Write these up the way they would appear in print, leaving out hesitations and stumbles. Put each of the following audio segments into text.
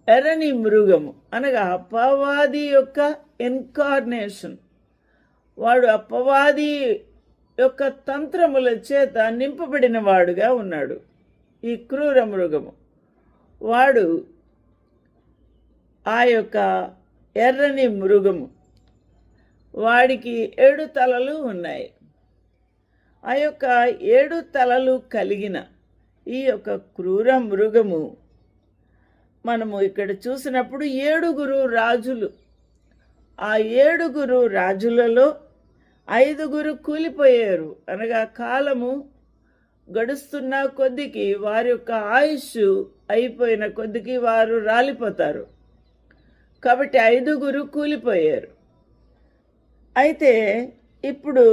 ఎర్రని మృగము అనగా అపవాది యొక్క ఇన్కార్నేషన్. వాడు అపవాది యొక్క తంత్రముల చేత నింపబడిన వాడుగా ఉన్నాడు. ఈ క్రూర మృగము వాడు ఆ యొక్క ఎర్రని మృగము, వాడికి 7 తలలు ఉన్నాయి. ఆ యొక్క 7 తలలు కలిగిన ఈ యొక్క క్రూర మృగము మనము ఇక్కడ చూసినప్పుడు 7 రాజులు. ఆ 7 రాజులలో 5 కూలిపోయారు. అనగా కాలము గడుస్తున్న కొద్దికి వారి యొక్క ఆయుష్ అయిపోయిన కొద్దికి వారు రాలిపోతారు. కాబట్టి 5 కూలిపోయారు. అయితే ఇప్పుడు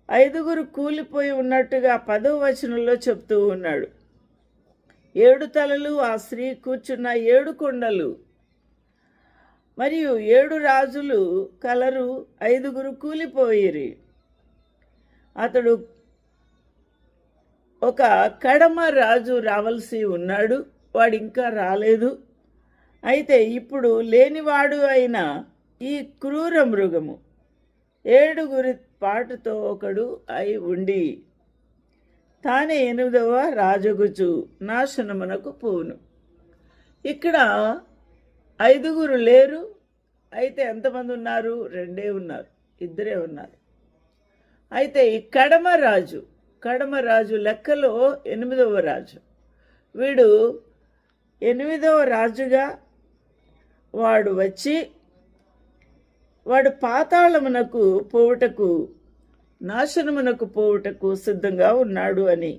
5 కూలిపోయి ఉన్నట్టుగా 10వ వచనంలో చెప్తూ ఉన్నాడు. 7 తలలు, ఆ స్త్రీ కూర్చున్న 7 కొండలు, మరియు 7 రాజులు కలరు, 5 కూలిపోయిరి. అతడు ఒక కడమ రాజు రావాల్సి ఉన్నాడు, వాడు ఇంకా రాలేదు. అయితే ఇప్పుడు లేనివాడు అయిన ఈ క్రూర మృగము 7 పాటుతో ఒకడు అయి ఉండి తానే 8వ రాజగుచు నాశనమునకు పోవును. ఇక్కడ 5 లేరు. అయితే ఎంతమంది ఉన్నారు? 2 ఉన్నారు, 2 ఉన్నారు. అయితే ఈ కడమ రాజు లెక్కలో 8వ రాజు. వీడు 8వ రాజుగా వాడు వచ్చి వాడు పాతాళమునకు పోవుటకు, నాశనమునకు పోవుటకు సిద్ధంగా ఉన్నాడు అని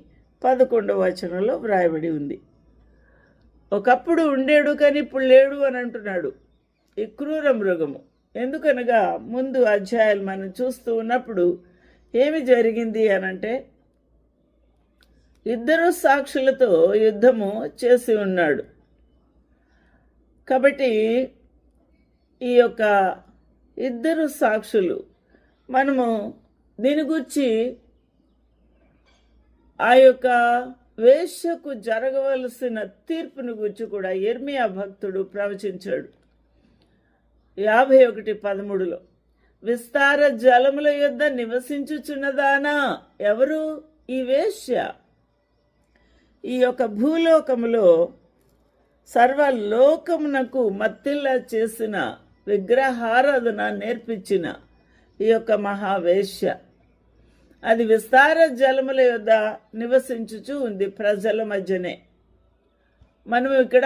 11వ వచనంలో వ్రాయబడి ఉంది. ఒకప్పుడు ఉండేడు కానీ ఇప్పుడు లేడు అని అంటున్నాడు ఈ క్రూర మృగము. ఎందుకనగా ముందు అధ్యాయాలు మనం చూస్తూ ఉన్నప్పుడు ఏమి జరిగింది అనంటే 2 సాక్షులతో యుద్ధము చేసి ఉన్నాడు. కాబట్టి ఈ యొక్క 2 సాక్షులు మనము దీని గురించి ఆ యొక్క వేశ్యకు జరగవలసిన తీర్పును గురించి కూడా యిర్మీయా భక్తుడు ప్రవచించాడు. 51:13 విస్తార జలముల యొద్ద నివసించుచున్నదానా. ఎవరు? ఈ వేశ్య. ఈ యొక్క భూలోకములో సర్వలోకమునకు మత్తిల్లా చేసిన, విగ్రహారాధన నేర్పించిన ఈ యొక్క మహావేశ్య, అది విస్తార జలముల యొద్ద నివసించుచు ఉంది, ప్రజల మధ్యనే. మనం ఇక్కడ